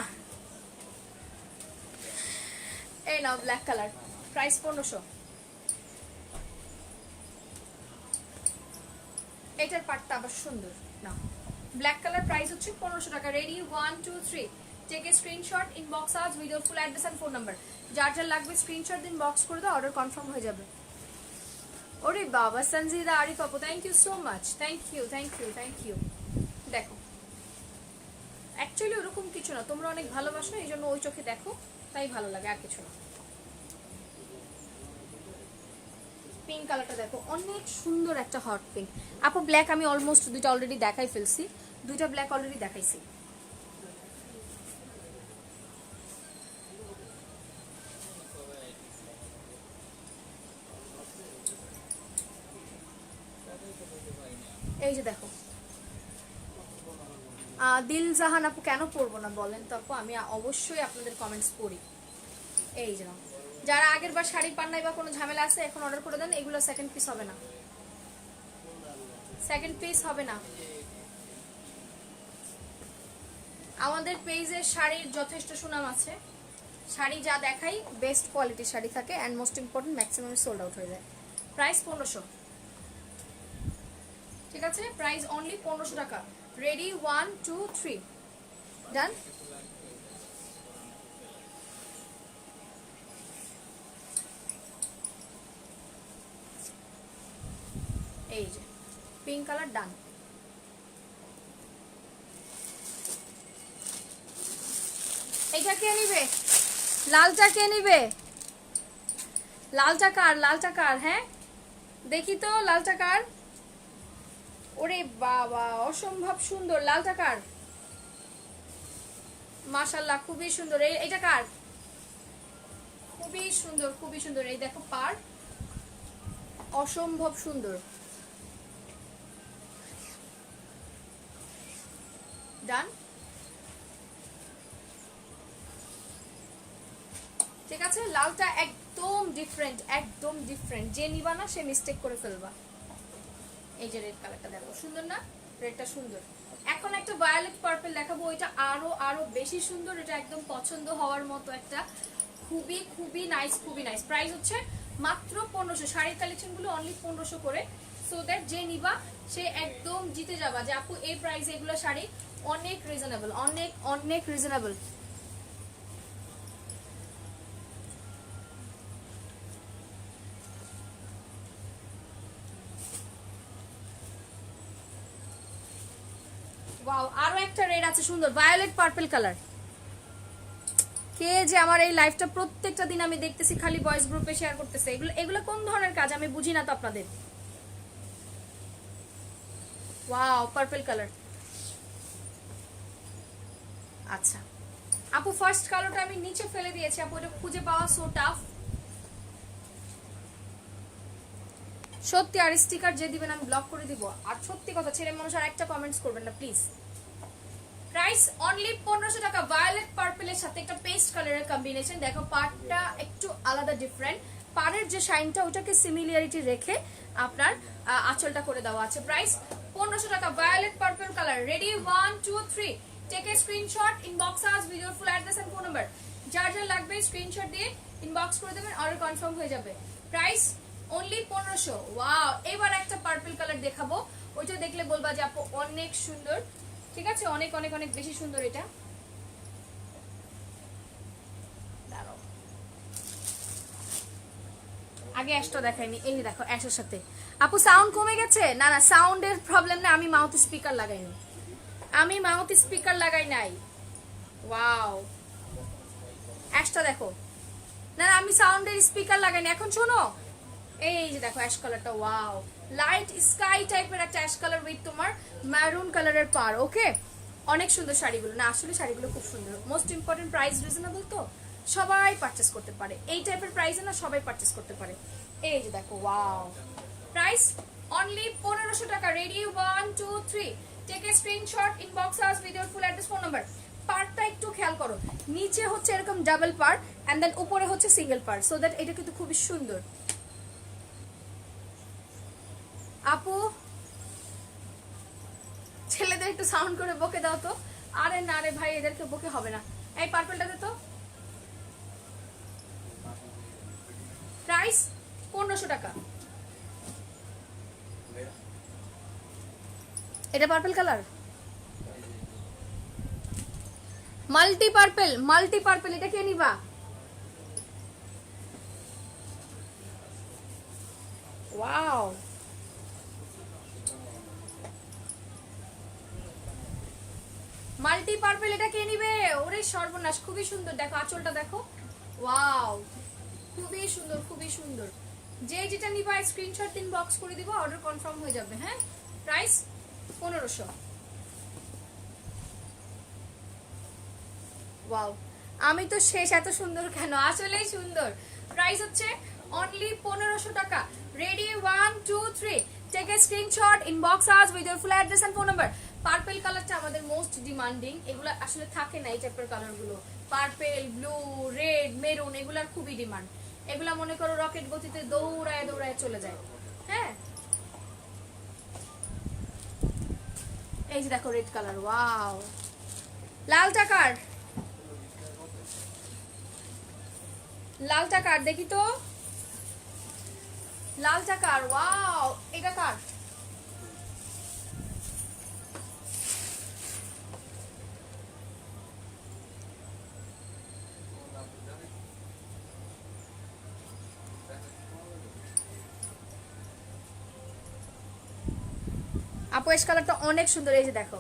এই নাও ব্ল্যাক কালার, প্রাইস 1500। এটার পাটটা আবার সুন্দর না। ব্ল্যাক কালার, প্রাইস হচ্ছে 1500 টাকা। Ready 1 2 3, take a screenshot, inbox us with your full address and phone number. যার যার লাগবে স্ক্রিনশট দিন, বক্স করে দাও, অর্ডার কনফার্ম হয়ে যাবে। ওরে বাবা সঞ্জিদা আরিফ আপু, thank you so much, thank you thank you thank you. দেখো অ্যাকচুয়ালি ওরকম কিছু না, তোমরা অনেক ভালোবাসো এই জন্য ওই চোখে দেখো, তাই ভালো লাগে, আর কিছু না। পিঙ্ক কালারটা দেখো, অনেক সুন্দর একটা হট পিঙ্ক আপু। ব্ল্যাক আমি অলমোস্ট দুইটা অলরেডি দেখাই ফেলছি, দুইটা ব্ল্যাক অলরেডি দেখাইছি। এই যে দেখো দিল জাহান আপু, কেন পড়বো না বলেন তো আপু, আমি অবশ্যই আপনাদের কমেন্টস পড়ি। এই যে নাও, যারা আগের বার শাড়ি পান নাই বা কোনো ঝামেলা আছে এখন অর্ডার করে দেন, এগুলো সেকেন্ড পিস হবে না, সেকেন্ড পিস হবে না। আমাদের পেজে শাড়ির যথেষ্ট সুনাম আছে, শাড়ি যা দেখাই বেস্ট কোয়ালিটির শাড়ি থাকে, and most important maximum sold out হয়ে যায়। প্রাইস 1500, ঠিক আছে, প্রাইস অনলি 1500 টাকা। রেডি 1 2 3, ডান। এই যে পিঙ্ক কালার, ডান। এইটা কে নিবে? লালটা কে নিবে? লালটা কার? লালটা কার? হ্যাঁ দেখি তো লালটা কার। ওরে বাবা অসম্ভব সুন্দর, লালটা কার? মাশাআল্লাহ খুবই সুন্দর। এইটা কার? খুবই সুন্দর, খুবই সুন্দর। এই দেখো পার, অসম্ভব সুন্দর, ডান। ঠিক আছে, লালটা একদম ডিফারেন্ট, একদম ডিফারেন্ট, যে নিবা না সে মিস্টেক করে ফেলবা। এই যে রেড কালারটা দেখো, সুন্দর না? রেডটা সুন্দর। এখন একটা ভায়োলেট পার্পল দেখাবো, এটা আরো আরো বেশি সুন্দর, এটা একদম পছন্দ হওয়ার মতো একটা খুবই খুবই নাইস, খুবই নাইস। প্রাইস হচ্ছে মাত্র 1500। শাড়ির কালেকশন গুলো অনলি 1500 করে, সো দ্যাট যে নিবা সে একদম জিতে যাবা যে আপু এই প্রাইসে এগুলো শাড়ি অনেক রিজনেবল, অনেক অনেক রিজনেবল। ওয়াও, আরো একটা রেড আছে সুন্দর, ভায়োলেট পার্পল কালার। কে যে আমার এই লাইভটা প্রত্যেকটা দিন আমি দেখতেছি খালি বয়েজ গ্রুপে শেয়ার করতেছে, এগুলো এগুলো কোন ধরনের কাজ আমি বুঝি না তো আপনাদের। Wow purple colour. আচ্ছা আপু ফার্স্ট কালারটা আমি নিচে ফেলে দিয়েছি আপু, এটা খুঁজে পাওয়া সো টাফ সত্যি। আর স্টিকার যে দিবেন আমি ব্লক করে দিব। আর সত্যি কথা, ছেলে মানুষ আর একটা কমেন্টস করবেন না প্লিজ। প্রাইস অনলি 1500 টাকা। ভায়োলেট পার্পলের সাথে একটা পেস্ট কালারের কম্বিনেশন। দেখো পাড়টা একটু আলাদা, ডিফারেন্ট। পাড়ের যে শাইনটা ওটাকে সিমিলারিটি রেখে আপনার আঁচলটা করে দেওয়া আছে। প্রাইস 1500 টাকা, violet purple colour. Ready 1 2 3, take a screenshot, inbox us with your full address and phone number. যার যার লাগবে স্ক্রিনশট দিয়ে ইনবক্স করে দেবেন, অর্ডার কনফার্ম হয়ে যাবে। Price only 1500। ওয়াও, এবার একটা পার্পল কালার দেখাবো, ওইটা দেখলে বলবা যে আপু অনেক সুন্দর। ঠিক আছে, অনেক অনেক অনেক বেশি সুন্দর এটা। আগে অ্যাশটা দেখাইনি, এই দেখো অ্যাশের সাথে। আপু সাউন্ড কমে গেছে? না না সাউন্ডের প্রবলেম না, আমি মাউথ স্পিকার লাগাইনি, আমি মাউথ স্পিকার লাগাই নাই। ওয়াও অ্যাশটা দেখো। না না আমি সাউন্ডের স্পিকার লাগাইনি। এখন শোনো, এই যে দেখো অ্যাশ কালারটা, ওয়াও লাইট স্কাই টাইপের একটা অ্যাশ কালার উইথ তোমার ম্যারুন কালারের পার। ওকে, অনেক সুন্দর শাড়িগুলো, না আসলে শাড়িগুলো খুব সুন্দর। মোস্ট ইম্পর্টেন্ট প্রাইস রিজনেবল, তো সবাই পারচেস করতে পারে এই টাইপের প্রাইসে, না সবাই পারচেস করতে পারে। এই যে দেখো, ওয়াও প্রাইস অনলি 1500 টাকা। Ready 1 2 3, take a screenshot, inbox us with your full address, phone number. পার্টটা একটু খেয়াল করো, নিচে হচ্ছে এরকম ডাবল পার এন্ড দেন উপরে হচ্ছে সিঙ্গেল পার, সো দ্যাট এটা কিন্তু খুবই সুন্দর। আপু ছেলেদের একটু সাউন্ড করে বকে দাও তো। আরে না রে ভাই, এদেরকে বকে হবে না। এই পার্পলটা দে তো। প্রাইস 1500 টাকা। এটা purple colour, multi purple, multi purple, এটা কে নিবা? ওয়াও, মাল্টি পার্পল, এটা কে নিবে? ওরে সর্বনাশ, খুবই সুন্দর। দেখো আঁচলটা দেখো, ওয়াও খুবই সুন্দর, খুবই সুন্দর। যে যেটা নিবা স্ক্রিনশট দিন, বক্স করে দিব, অর্ডার কনফার্ম হয়ে যাবে। হ্যাঁ, প্রাইস 1500। ওয়াও, আমি তো শেষ, এত সুন্দর কেন? আসলেই সুন্দর। প্রাইস হচ্ছে অনলি 1500 টাকা। Ready 1 2 3, take a screenshot, inbox us with your full address and phone number. Purple কালারটা আমাদের মোস্ট ডিমান্ডিং, এগুলো আসলে থাকে না এই টাইপের কালারগুলো। পার্পল, ব্লু, রেড, মেরুন, এগুলার খুবই ডিমান্ড। এগুলা মনে করো রকেট গতিতে দৌড়ায় দৌড়ায় চলে যায়। হ্যাঁ, এই যে দেখো রেড কালার, ওয়াও। লাল টাকার, লাল টাকার দেখি তো, লাল টাকার, ওয়াও এটা কার? আপু এস কালারটা অনেক সুন্দর, এই যে দেখো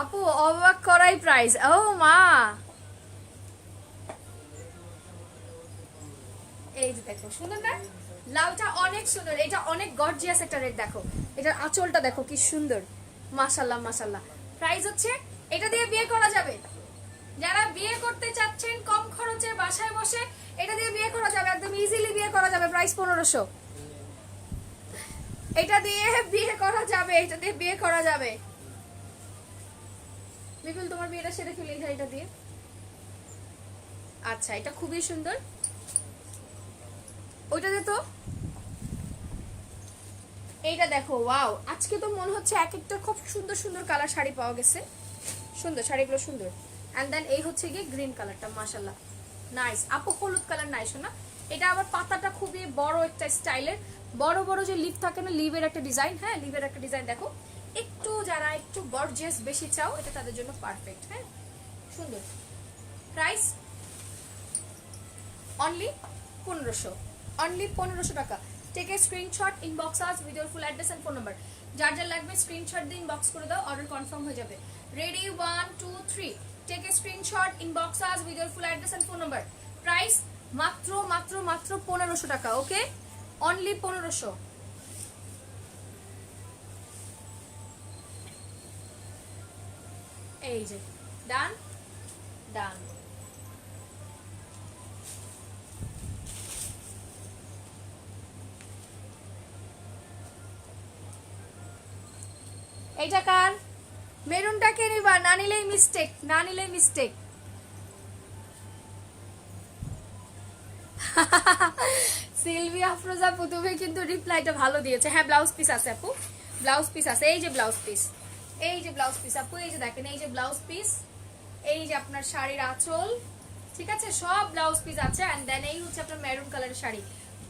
আপু, অবাক করাই প্রাইস। ও মা, এই যে দেখো সুন্দর না? লালটা অনেক সুন্দর, এটা অনেক গর্জিয়াস একটা রেড। দেখো এটার আঁচলটা দেখো কি সুন্দর, মাশাআল্লাহ মাশাআল্লাহ। প্রাইস হচ্ছে, এটা দিয়ে বিয়ে করা যাবে। যারা বিয়ে করতে চাচ্ছেন কম খরচে বাসায় বসে, এটা দিয়ে বিয়ে করা যাবে, একদম ইজিলি বিয়ে করা যাবে। প্রাইস 1500। এটা দিয়ে বিয়ে করা যাবে, এটা দিয়ে বিয়ে করা যাবে। বিপুল তোমার বিয়েটা সেরে ফেলে এটা দিয়ে। আচ্ছা, এটা খুবই সুন্দর, ওইটা দে তো। এইটা দেখো, ওয়াও আজকে তো মনে হচ্ছে এক একটা খুব সুন্দর সুন্দর কালার শাড়ি পাওয়া গেছে, সুন্দর শাড়িগুলো সুন্দর। এন্ড দেন এই হচ্ছে গিয়ে গ্রিন কালারটা, মাশাআল্লাহ নাইস। আপু হলুদ কালার নাইস না? এটা আবার পাতাটা খুবই বড় একটা স্টাইলের, বড় বড় যে লিভ থাকে না, লিভের একটা ডিজাইন। হ্যাঁ, লিভের একটা ডিজাইন। দেখো একটু যারা একটু গর্জিয়াস বেশি চাও, এটা তাদের জন্য পারফেক্ট। হ্যাঁ, সুন্দর। প্রাইস অনলি 1500, অনলি 1500 টাকা। Take a screenshot, inbox us with your full address and phone number. যার যার লাগবে স্ক্রিনশট দিয়ে ইনবক্স করে দাও, অর্ডার কনফার্ম হয়ে যাবে। Ready 1 2 3, take a screenshot, inbox us with your full address and phone number. Price মাত্র মাত্র মাত্র 1500 টাকা। Okay, only 1500। এই যে ডান ডান। এইটা কার? মেরুনটা কে নিবা? না নিলেই মিস্টেক, না নিলেই মিস্টেক। সিলভিয়া আফরোজা আপু, তুমি কিন্তু রিপ্লাইটা ভালো দিয়েছে। হ্যাঁ, ব্লাউজ পিস আছে আপু, ব্লাউজ পিস আছে। এই যে ব্লাউজ পিস, এই যে ব্লাউজ পিস আপু, এই যে দেখেন, এই যে ব্লাউজ পিস, এই যে আপনার শাড়ির আঁচল, ঠিক আছে, সব ব্লাউজ পিস আছে। এন্ড দেন এই হচ্ছে আপনার মেরুন কালারের শাড়ি।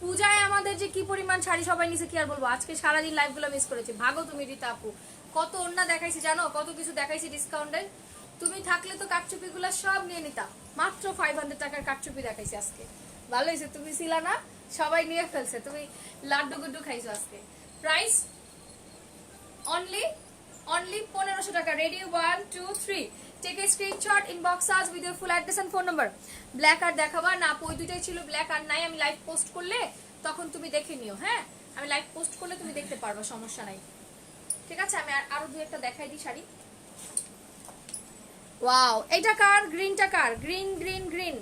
পূজায় আমাদের যে কি পরিমাণ শাড়ি সবাই নিচে, কি আর বলবো। আজকে সারাদিন লাইভগুলো মিস করেছি, ভাগো তুমি রীতা আপু। কত ওন্না দেখাইছি জানো, কত কিছু দেখাইছি ডিসকাউন্টের। তুমি থাকলে তো কাটচুপি গুলা সব নিয়ে নিতাম। মাত্র 500 টাকার কাটচুপি দেখাইছি আজকে। ভালো হয়েছে, তুমি ছিলা না, সবাই নিয়ে ফেলছে, তুমি লাড্ডু গুড্ডু খাইছো আজকে। প্রাইস অনলি অনলি 1500 টাকা। Ready 1 2 3, take a screenshot, inbox us with your full address and phone number. Black আর দেখাবা না, ওই দুইটাই ছিল, ব্ল্যাক আর নাই। আমি লাইভ পোস্ট করলে তখন তুমি দেখে নিও। হ্যাঁ, আমি লাইভ পোস্ট করলে তুমি দেখতে পারবে, সমস্যা নাই। ঠিক আছে, আমি আরো দুই একটা দেখাই দিই শাড়ি। ওয়াও, এটা কার? গ্রিনটা কার? গ্রিন গ্রিন গ্রিন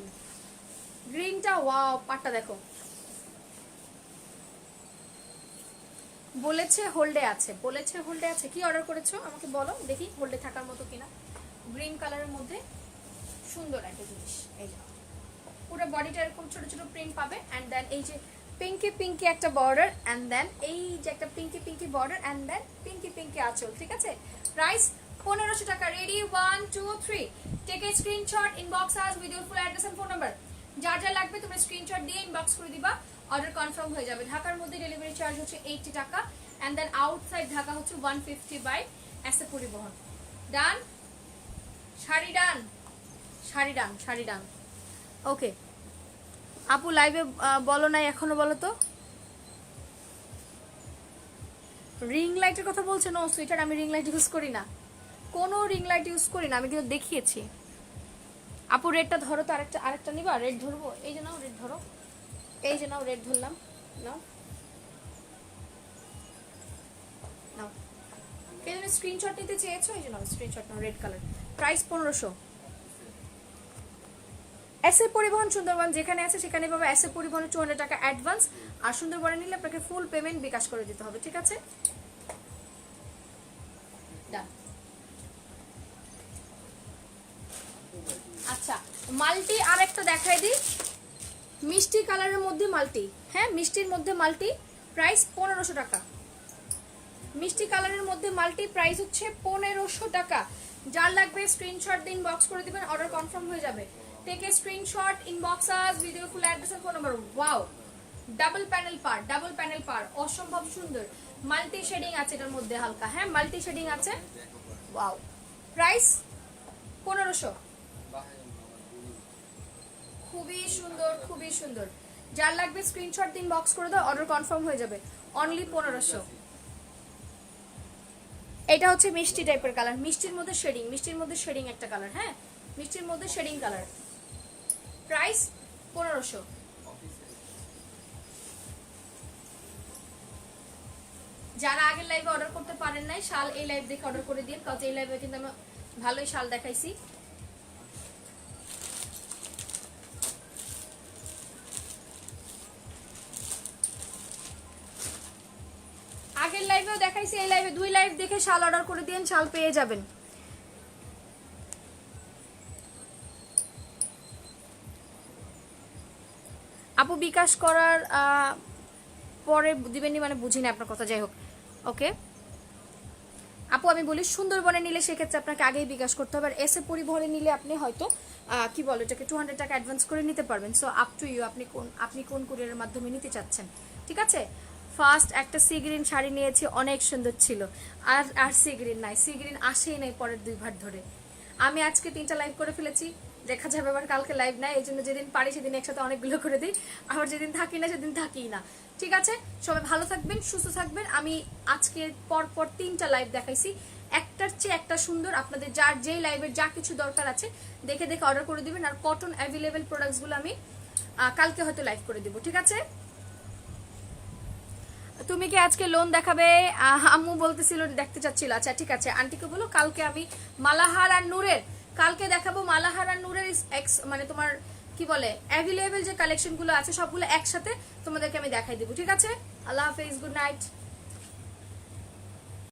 গ্রিনটা, ওয়াও, পাটটা দেখো। বলেছে হোল্ডে আছে, বলেছে হোল্ডে আছে। কি অর্ডার করেছো আমাকে বলো দেখি, হোল্ডে থাকার মতো কিনা। গ্রিন কালারের মধ্যে সুন্দর একটা জিনিস। এই যে পুরো বডিটা এরকম ছোট ছোট প্রিন্ট পাবে, এন্ড দেন এই যে পিঙ্কি পিঙ্কি একটা বর্ডার, এন্ড দেন এই যে একটা pinky pinky border, and then pinky pinky আঁচল। ঠিক আছে, প্রাইস 1500 টাকা। Ready, 1 2 3, take a screenshot, inbox us with your full address and phone number. যার যা লাগবে তোমরা স্ক্রিনশট দিয়ে ইনবক্স করে দিবা, অর্ডার কনফার্ম হয়ে যাবে। ঢাকার মধ্যে ডেলিভারি চার্জ হচ্ছে 80 টাকা, এন্ড দেন আউটসাইড ঢাকা হচ্ছে 150 বাই এসএ পরিবহন। ডান, শাড়ি ডান, শাড়ি ডান, শাড়ি ডান। ওকে আপু, লাইভে বলো নাই এখনো, বলো তো। রিং লাইটের কথা বলছে? নো সুইটার, আমি রিং লাইট ইউজ করি না, কোনো রিং লাইট ইউজ করি না, আমি কিন্তু দেখিয়েছি। আপু রেডটা ধরো তো, আরেকটা আরেকটা নিবা? রেড ধরবো? এই যে নাও, রেড ধরো, এই যে নাও, রেড ধরলাম, নাও নাও। এই জন্য স্ক্রিনশট নিতে চেয়েছো, এই জন্য স্ক্রিনশট নাও, রেড কালার। প্রাইস 1500। এসএ পরিবহন সুন্দরবন যেখানে আছে সেখানে পাবে এসএ পরিবহনে 200 টাকা অ্যাডভান্স, আর সুন্দরবনে নিলে আপনাকে ফুল পেমেন্ট বিকাশ করে দিতে হবে। ঠিক আছে, ডান। আচ্ছা, মাল্টি আরেকটা দেখাই দিই, মিষ্টি কালারের মধ্যে মাল্টি। হ্যাঁ, মিষ্টির মধ্যে মাল্টি, প্রাইস 1500 টাকা। মিষ্টি কালারের মধ্যে মাল্টি, প্রাইস হচ্ছে 1500 টাকা। যার লাগবে স্ক্রিনশট দিন, বক্স করে দিবেন, অর্ডার কনফার্ম হয়ে যাবে। Take a screenshot, inbox us with your full address and phone number. Wow, double panel পার, ডাবল প্যানেল পার, অসম্ভব সুন্দর। মাল্টি শেডিং আছে এটার মধ্যে হালকা, হ্যাঁ মাল্টি শেডিং আছে। Wow, price 1500। খুবই সুন্দর, খুবই সুন্দর। যার লাগবে স্ক্রিনশট দিন, বক্স করে দাও, অর্ডার কনফার্ম হয়ে যাবে। অনলি 1500। এটা হচ্ছে মিষ্টি টাইপের কালার, মিষ্টির মধ্যে শেডিং, মিষ্টির মধ্যে শেডিং একটা কালার। হ্যাঁ, মিষ্টির মধ্যে শেডিং কালার, প্রাইস 1500। যারা আগের লাইভে অর্ডার করতে পারেন নাই, শাল এই লাইভ দেখে অর্ডার করে দিন, কারণ এই লাইভে কিন্তু আমি ভালোই শাল দেখাইছি। আগের লাইভেও দেখাইছি, এই লাইভে 2 লাইভ দেখে শাল অর্ডার করে দিন, শাল পেয়ে যাবেন। আপু বিকাশ করার পরে দিবেননি মানে বুঝিনি আপনার কথা, যাই হোক। ওকে আপু, আমি বলি সুন্দরবনে নিলে সেক্ষেত্রে আপনাকে আগেই বিকাশ করতে হবে, আর এসে পরিবহনে নিলে আপনি হয়তো কি বলে এটাকে 200 টাকা অ্যাডভান্স করে নিতে পারবেন। সো আপ টু ইউ, আপনি কোন কুরিয়ারের মাধ্যমে নিতে চাচ্ছেন। ঠিক আছে, ফার্স্ট একটা সি গ্রিন শাড়ি নিয়েছি, অনেক সুন্দর ছিল, আর সি গ্রিন নাই, সি গ্রিন আসেই নাই পরের 2 বার ধরে। আমি আজকে 3টা লাইভ করে ফেলেছি, দেখা যাবে আবার কালকে লাইভ নাই, এই জন্য যেদিন পারি সেদিন একসাথে অনেকগুলো করে দিই, আবার যেদিন থাকি না সেদিন থাকি না। ঠিক আছে, সবাই ভালো থাকবেন, সুস্থ থাকবেন। আমি আজকে পর 3টা লাইভ দেখাইছি, একটার চেয়ে একটা সুন্দর। আপনাদের যার যেই লাইভের যা কিছু দরকার আছে দেখে দেখে অর্ডার করে দিবেন, আর কটন অ্যাভেলেবেল প্রোডাক্টসগুলো আমি কালকে হয়তো লাইভ করে দিব। ঠিক আছে, তুমি কি আজকে লোন দেখাবে? আম্মু বলতেছিল দেখতে চাচ্ছিল। আচ্ছা ঠিক আছে, আন্টিকে বলো কালকে আমি মালাহার আর নূরের কালকে দেখাবো। মালাহার আর নূরের মানে তোমার কি বলে অ্যাভেলেবেল যে কালেকশনগুলো আছে সবগুলো একসাথে তোমাদেরকে আমি দেখাই দেবো। ঠিক আছে, আল্লাহ হাফেজ, গুড নাইট।